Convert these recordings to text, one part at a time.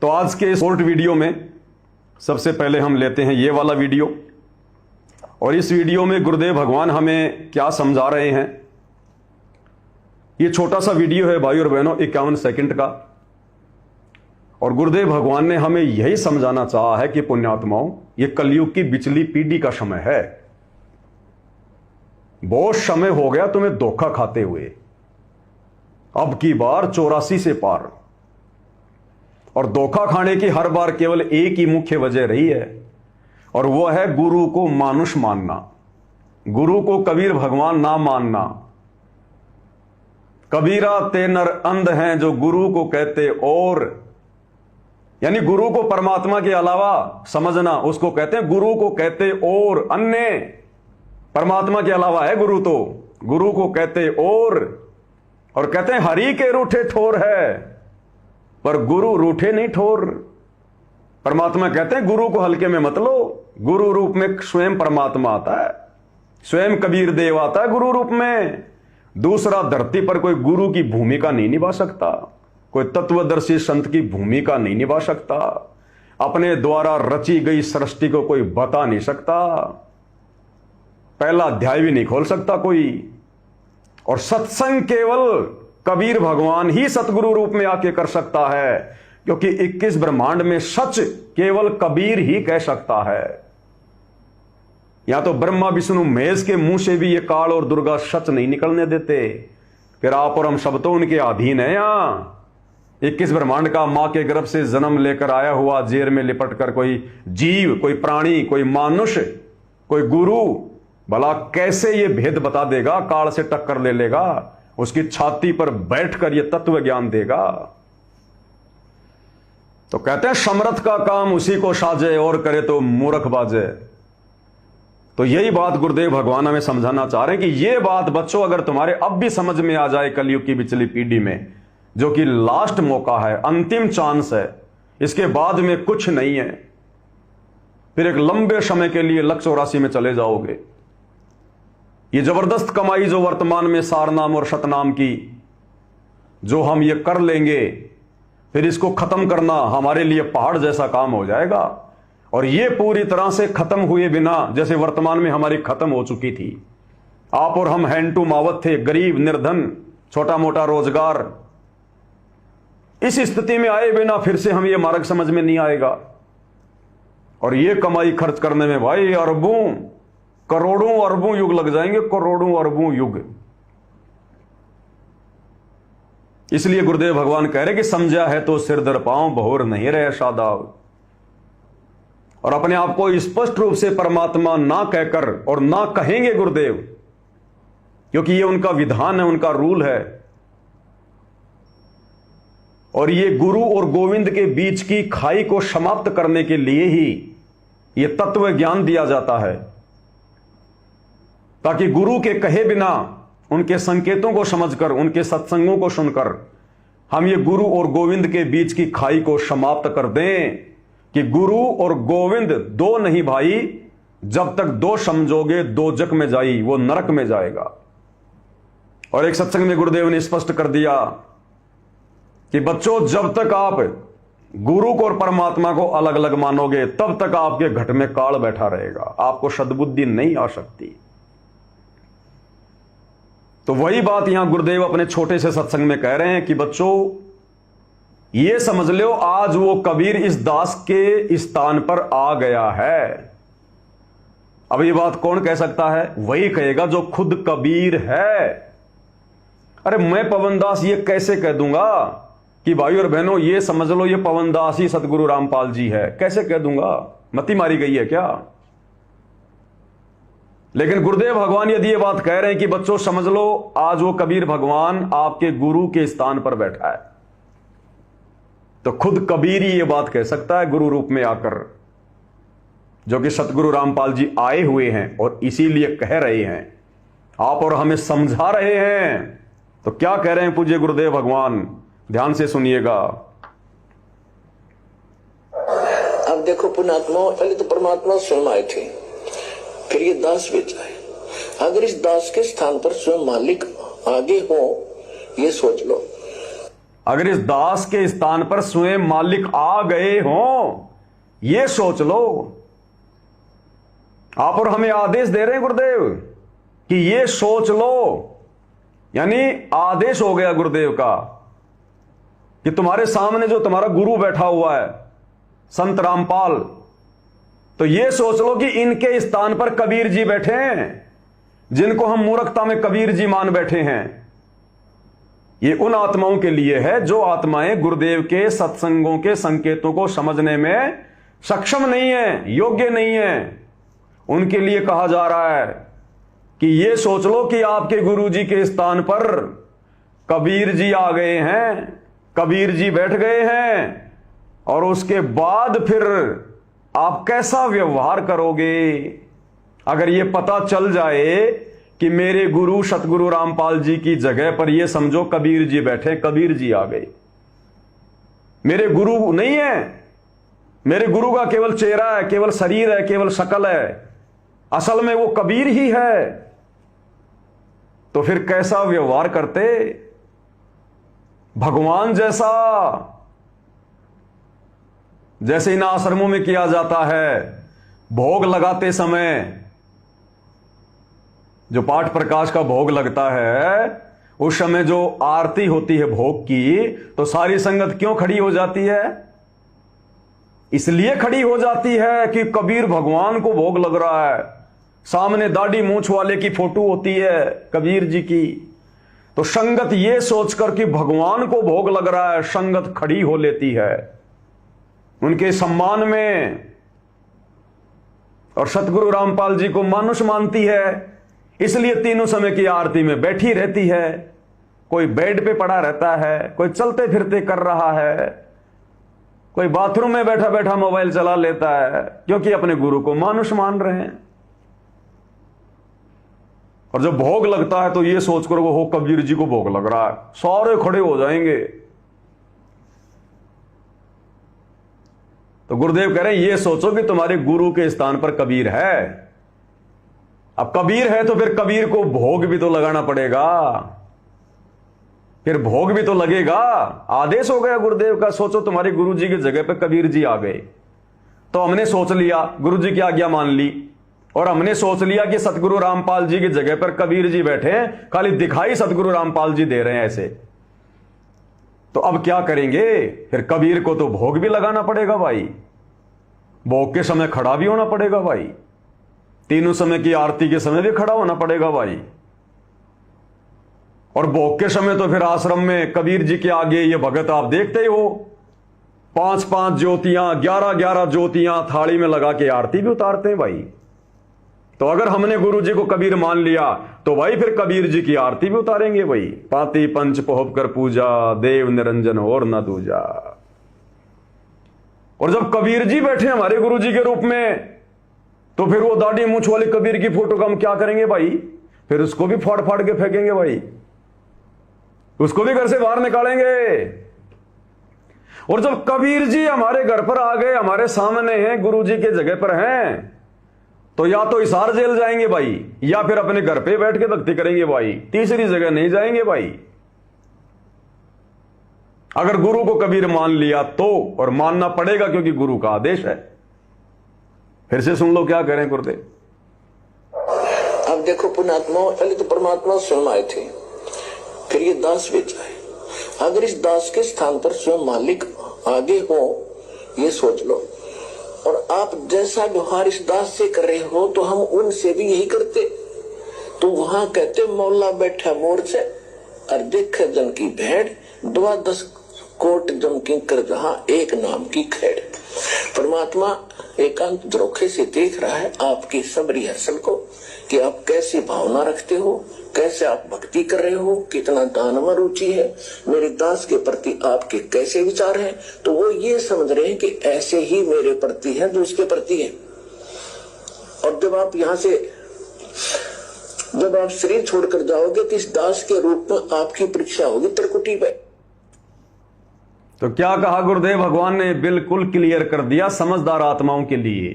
तो आज के शॉर्ट वीडियो में सबसे पहले हम लेते हैं ये वाला वीडियो, और इस वीडियो में गुरुदेव भगवान हमें क्या समझा रहे हैं। ये छोटा सा वीडियो है भाई और बहनों, 51 सेकंड का, और गुरुदेव भगवान ने हमें यही समझाना चाहा है कि पुण्यात्माओं, ये कलयुग की बिचली पीढ़ी का समय है। बहुत समय हो गया तुम्हें धोखा खाते हुए, अब की बार 84 से पार। और धोखा खाने की हर बार केवल एक ही मुख्य वजह रही है, और वह है गुरु को मानुष मानना, गुरु को कबीर भगवान ना मानना। कबीरा ते नर अंध हैं जो गुरु को कहते, और यानी गुरु को परमात्मा के अलावा समझना, उसको कहते हैं गुरु को कहते और अन्य। परमात्मा के अलावा है गुरु, तो गुरु को कहते और कहते हैं हरि के रूठे ठोर है, पर गुरु रूठे नहीं ठोर। परमात्मा कहते हैं गुरु को हल्के में मत लो, गुरु रूप में स्वयं परमात्मा आता है, स्वयं कबीर देव आता है गुरु रूप में। दूसरा धरती पर कोई गुरु की भूमिका नहीं निभा सकता, कोई तत्वदर्शी संत की भूमिका नहीं निभा सकता, अपने द्वारा रची गई सृष्टि को कोई बता नहीं सकता, पहला अध्याय भी नहीं खोल सकता कोई। और सत्संग केवल कबीर भगवान ही सतगुरु रूप में आके कर सकता है, क्योंकि 21 ब्रह्मांड में सच केवल कबीर ही कह सकता है। या तो ब्रह्मा विष्णु महेश के मुंह से भी ये काल और दुर्गा सच नहीं निकलने देते, फिर आप और हम सब तो उनके अधीन है। यहां 21 ब्रह्मांड का मां के गर्भ से जन्म लेकर आया हुआ जेर में लिपट कर कोई जीव, कोई प्राणी, कोई मानुष, कोई गुरु भला कैसे ये भेद बता देगा, काल से टक्कर ले लेगा, उसकी छाती पर बैठकर ये तत्व ज्ञान देगा। तो कहते हैं समर्थ का काम उसी को साजे, और करे तो मूर्ख बाजे। तो यही बात गुरुदेव भगवान हमें समझाना चाह रहे हैं कि ये बात बच्चों अगर तुम्हारे अब भी समझ में आ जाए, कलयुग की बिचली पीढ़ी में, जो कि लास्ट मौका है, अंतिम चांस है, इसके बाद में कुछ नहीं है, फिर एक लंबे समय के लिए लक्ष्य 84 में चले जाओगे। ये जबरदस्त कमाई जो वर्तमान में सारनाम और सतनाम की जो हम ये कर लेंगे, फिर इसको खत्म करना हमारे लिए पहाड़ जैसा काम हो जाएगा। और ये पूरी तरह से खत्म हुए बिना, जैसे वर्तमान में हमारी खत्म हो चुकी थी। आप और हम हैंड टू मावत थे, गरीब, निर्धन, छोटा मोटा रोजगार। इस स्थिति में आए बिना फिर से हम ये मार्ग समझ में नहीं आएगा। और ये कमाई खर्च करने में भाई अरबों, करोड़ों, अरबों युग लग जाएंगे, करोड़ों अरबों युग। इसलिए गुरुदेव भगवान कह रहे कि समझा है तो सिर दर पांव, बहुर नहीं रहे शादाव। और अपने आप को स्पष्ट रूप से परमात्मा ना कहकर, और ना कहेंगे गुरुदेव, क्योंकि ये उनका विधान है, उनका रूल है। और ये गुरु और गोविंद के बीच की खाई को समाप्त करने के लिए ही ये तत्व ज्ञान दिया जाता है, ताकि गुरु के कहे बिना, उनके संकेतों को समझकर, उनके सत्संगों को सुनकर हम ये गुरु और गोविंद के बीच की खाई को समाप्त कर दें कि गुरु और गोविंद दो नहीं भाई, जब तक दो समझोगे दो जग में जाई, वो नरक में जाएगा। और एक सत्संग में गुरुदेव ने स्पष्ट कर दिया कि बच्चों, जब तक आप गुरु को और परमात्मा को अलग अलग मानोगे, तब तक आपके घट में काल बैठा रहेगा, आपको सद्बुद्धि नहीं आ सकती। तो वही बात यहां गुरुदेव अपने छोटे से सत्संग में कह रहे हैं कि बच्चों, ये समझ लो, आज वो कबीर इस दास के स्थान पर आ गया है। अब ये बात कौन कह सकता है? वही कहेगा जो खुद कबीर है। अरे मैं पवन दास ये कैसे कह दूंगा कि भाई और बहनों ये समझ लो ये पवन दास ही सतगुरु रामपाल जी है? कैसे कह दूंगा? मती मारी गई है क्या? लेकिन गुरुदेव भगवान यदि ये बात कह रहे हैं कि बच्चों समझ लो, आज वो कबीर भगवान आपके गुरु के स्थान पर बैठा है, तो खुद कबीर ही ये बात कह सकता है गुरु रूप में आकर, जो कि सतगुरु रामपाल जी आए हुए हैं और इसीलिए कह रहे हैं, आप और हमें समझा रहे हैं। तो क्या कह रहे हैं पूज्य गुरुदेव भगवान? ध्यान से सुनिएगा। अब देखो पुण्यात्मा, पहले तो परमात्मा स्वयं आए थे, फिर ये दास भेजा है। अगर इस दास के स्थान पर स्वयं मालिक आगे हो, ये सोच लो। अगर इस दास के स्थान पर स्वयं मालिक आ गए हों, ये सोच लो। आप और हमें आदेश दे रहे हैं गुरुदेव कि ये सोच लो, यानी आदेश हो गया गुरुदेव का कि तुम्हारे सामने जो तुम्हारा गुरु बैठा हुआ है संत रामपाल, तो ये सोच लो कि इनके स्थान पर कबीर जी बैठे हैं, जिनको हम मूर्खता में कबीर जी मान बैठे हैं। ये उन आत्माओं के लिए है जो आत्माएं गुरुदेव के सत्संगों के संकेतों को समझने में सक्षम नहीं है, योग्य नहीं है। उनके लिए कहा जा रहा है कि ये सोच लो कि आपके गुरु जी के स्थान पर कबीर जी आ गए हैं, कबीर जी बैठ गए हैं, और उसके बाद फिर आप कैसा व्यवहार करोगे। अगर ये पता चल जाए कि मेरे गुरु सतगुरु रामपाल जी की जगह पर ये समझो कबीर जी बैठे, कबीर जी आ गए, मेरे गुरु नहीं है, मेरे गुरु का केवल चेहरा है, केवल शरीर है, केवल शक्ल है, असल में वो कबीर ही है, तो फिर कैसा व्यवहार करते भगवान जैसा। जैसे इन आश्रमों में किया जाता है, भोग लगाते समय जो पाठ प्रकाश का भोग लगता है, उस समय जो आरती होती है भोग की, तो सारी संगत क्यों खड़ी हो जाती है? इसलिए खड़ी हो जाती है कि कबीर भगवान को भोग लग रहा है। सामने दाढ़ी मूंछ वाले की फोटो होती है कबीर जी की, तो संगत ये सोचकर कि भगवान को भोग लग रहा है, संगत खड़ी हो लेती है उनके सम्मान में, और सतगुरु रामपाल जी को मानुष मानती है, इसलिए तीनों समय की आरती में बैठी रहती है। कोई बेड पे पड़ा रहता है, कोई चलते फिरते कर रहा है, कोई बाथरूम में बैठा बैठा मोबाइल चला लेता है, क्योंकि अपने गुरु को मानुष मान रहे हैं। और जब भोग लगता है तो ये सोचकर वो हो कबीर जी को भोग लग रहा है, सारे खड़े हो जाएंगे। तो गुरुदेव कह रहे हैं ये सोचो कि तुम्हारे गुरु के स्थान पर कबीर है। अब कबीर है तो फिर कबीर को भोग भी तो लगाना पड़ेगा, फिर भोग भी तो लगेगा। आदेश हो गया गुरुदेव का, सोचो तुम्हारे गुरु जी की जगह पर कबीर जी आ गए, तो हमने सोच लिया, गुरु जी की आज्ञा मान ली, और हमने सोच लिया कि सतगुरु रामपाल जी की जगह पर कबीर जी बैठे हैं, खाली दिखाई सतगुरु रामपाल जी दे रहे हैं ऐसे। तो अब क्या करेंगे? फिर कबीर को तो भोग भी लगाना पड़ेगा भाई, भोग के समय खड़ा भी होना पड़ेगा भाई, तीनों समय की आरती के समय भी खड़ा होना पड़ेगा भाई। और भोग के समय तो फिर आश्रम में कबीर जी के आगे ये भगत आप देखते ही हो, 5-5 ज्योतियां, 11-11 ज्योतियां थाली में लगा के आरती भी उतारते हैं भाई। तो अगर हमने गुरु जी को कबीर मान लिया तो भाई फिर कबीर जी की आरती भी उतारेंगे भाई। पाती पंच पोहब कर पूजा, देव निरंजन और न दूजा। और जब कबीर जी बैठे हमारे गुरु जी के रूप में, तो फिर वो दाढ़ी मूंछ वाले कबीर की फोटो का हम क्या करेंगे भाई? फिर उसको भी फाड़ फाड़ के फेंकेंगे भाई, उसको भी घर से बाहर निकालेंगे। और जब कबीर जी हमारे घर पर आ गए, हमारे सामने हैं, गुरु जी के जगह पर हैं, तो या तो हिसार जेल जाएंगे भाई, या फिर अपने घर पे बैठ के भक्ति करेंगे भाई, तीसरी जगह नहीं जाएंगे भाई। अगर गुरु को कबीर मान लिया तो, और मानना पड़ेगा क्योंकि गुरु का आदेश है। फिर से सुन लो क्या करें गुरुदेव। अब देखो पुण्यात्मा, पहले तो परमात्मा स्वयं आए थे, फिर ये दास भेजा है। अगर इस दास के स्थान पर स्वयं मालिक आगे हो, ये सोच लो, और आप जैसा व्यवहार इस दास से कर रहे हो तो हम उनसे भी यही करते। तो वहां कहते मौला बैठा मोर से, और देखे जन की भेड़, 12 कोट जम की कर जहां एक नाम की खेड़। परमात्मा एकांत झरोखे से देख रहा है आपकी सब रिहर्सल को, कि आप कैसी भावना रखते हो, कैसे आप भक्ति कर रहे हो, कितना दान में रुचि है, मेरे दास के प्रति आपके कैसे विचार हैं। तो वो ये समझ रहे हैं कि ऐसे ही मेरे प्रति है जो इसके प्रति है। और जब आप यहाँ से, जब आप शरीर छोड़कर जाओगे तो इस दास के रूप में आपकी परीक्षा होगी त्रिकुटी पे। तो क्या कहा गुरुदेव भगवान ने? बिल्कुल क्लियर कर दिया समझदार आत्माओं के लिए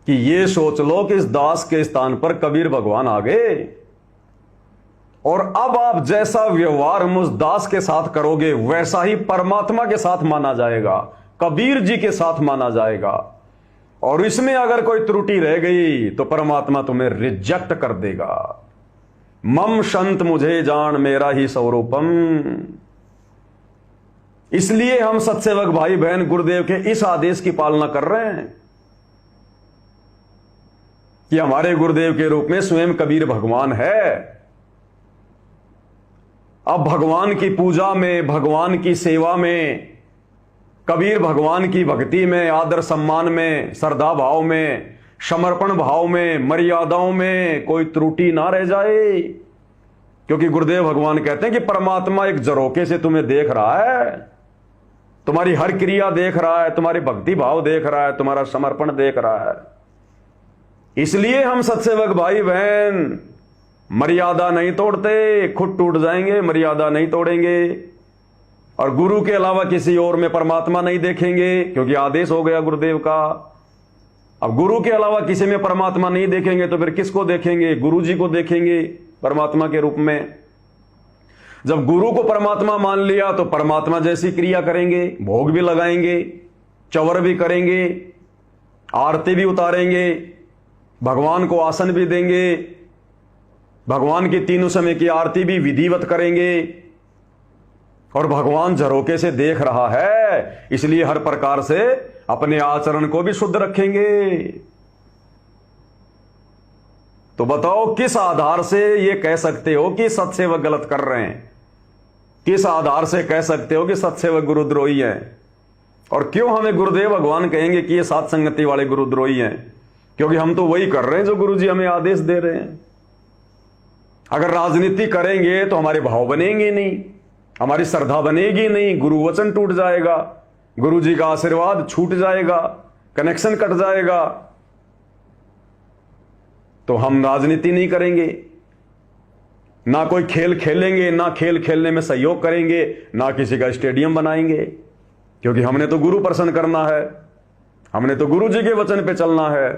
कि ये सोच लो कि इस दास के स्थान पर कबीर भगवान आ गए, और अब आप जैसा व्यवहार मुझ दास के साथ करोगे वैसा ही परमात्मा के साथ माना जाएगा, कबीर जी के साथ माना जाएगा। और इसमें अगर कोई त्रुटि रह गई तो परमात्मा तुम्हें रिजेक्ट कर देगा। मम संत मुझे जान मेरा ही स्वरूपम। इसलिए हम सत्सेवक भाई बहन गुरुदेव के इस आदेश की पालना कर रहे हैं कि हमारे गुरुदेव के रूप में स्वयं कबीर भगवान है। अब भगवान की पूजा में, भगवान की सेवा में, कबीर भगवान की भक्ति में, आदर सम्मान में, श्रद्धा भाव में, समर्पण भाव में, मर्यादाओं में कोई त्रुटि ना रह जाए। क्योंकि गुरुदेव भगवान कहते हैं कि परमात्मा एक झरोखे से तुम्हें देख रहा है, तुम्हारी हर क्रिया देख रहा है, तुम्हारी भक्ति भाव देख रहा है, तुम्हारा समर्पण देख रहा है। इसलिए हम सत्सेवक भाई बहन मर्यादा नहीं तोड़ते, खुद टूट जाएंगे, मर्यादा नहीं तोड़ेंगे। और गुरु के अलावा किसी और में परमात्मा नहीं देखेंगे, क्योंकि आदेश हो गया गुरुदेव का। अब गुरु के अलावा किसी में परमात्मा नहीं देखेंगे तो फिर किसको देखेंगे? गुरु जी को देखेंगे परमात्मा के रूप में। जब गुरु को परमात्मा मान लिया तो परमात्मा जैसी क्रिया करेंगे, भोग भी लगाएंगे, चवर भी करेंगे, आरती भी उतारेंगे, भगवान को आसन भी देंगे, भगवान की तीनों समय की आरती भी विधिवत करेंगे। और भगवान झरोके से देख रहा है, इसलिए हर प्रकार से अपने आचरण को भी शुद्ध रखेंगे। तो बताओ किस आधार से ये कह सकते हो कि सत्सेवक गलत कर रहे हैं? किस आधार से कह सकते हो कि सत्सेवक गुरुद्रोही हैं? और क्यों हमें गुरुदेव भगवान कहेंगे कि ये सात संगति वाले गुरुद्रोही हैं? क्योंकि हम तो वही कर रहे हैं जो गुरु जी हमें आदेश दे रहे हैं। अगर राजनीति करेंगे तो हमारे भाव बनेंगे नहीं, हमारी श्रद्धा बनेगी नहीं, गुरु वचन टूट जाएगा, गुरु जी का आशीर्वाद छूट जाएगा, कनेक्शन कट जाएगा। तो हम राजनीति नहीं करेंगे, ना कोई खेल खेलेंगे, ना खेल खेलने में सहयोग करेंगे, ना किसी का स्टेडियम बनाएंगे। क्योंकि हमने तो गुरु प्रसन्न करना है, हमने तो गुरु जी के वचन पे चलना है।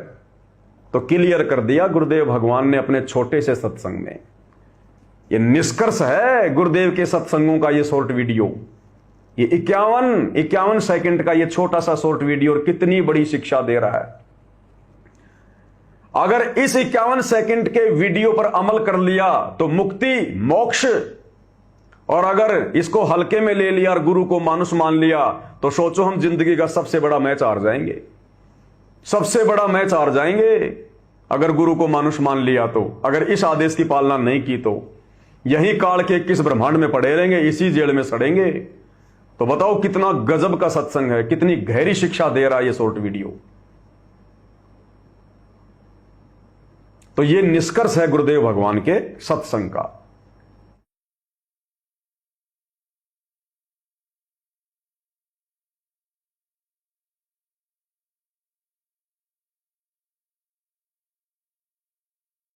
तो क्लियर कर दिया गुरुदेव भगवान ने अपने छोटे से सत्संग में। ये निष्कर्ष है गुरुदेव के सत्संगों का ये शॉर्ट वीडियो। ये 51 सेकंड का ये छोटा सा शॉर्ट वीडियो और कितनी बड़ी शिक्षा दे रहा है। अगर इस 51 सेकंड के वीडियो पर अमल कर लिया तो मुक्ति, मोक्ष। और अगर इसको हल्के में ले लिया और गुरु को मानुष मान लिया तो सोचो हम जिंदगी का सबसे बड़ा मैच हार जाएंगे, सबसे बड़ा मैच हार जाएंगे। अगर गुरु को मानुष मान लिया तो, अगर इस आदेश की पालना नहीं की तो यही काल के 21 ब्रह्मांड में पड़े रहेंगे, इसी जेल में सड़ेंगे। तो बताओ कितना गजब का सत्संग है, कितनी गहरी शिक्षा दे रहा है ये शॉर्ट वीडियो। तो ये निष्कर्ष है गुरुदेव भगवान के सत्संग का।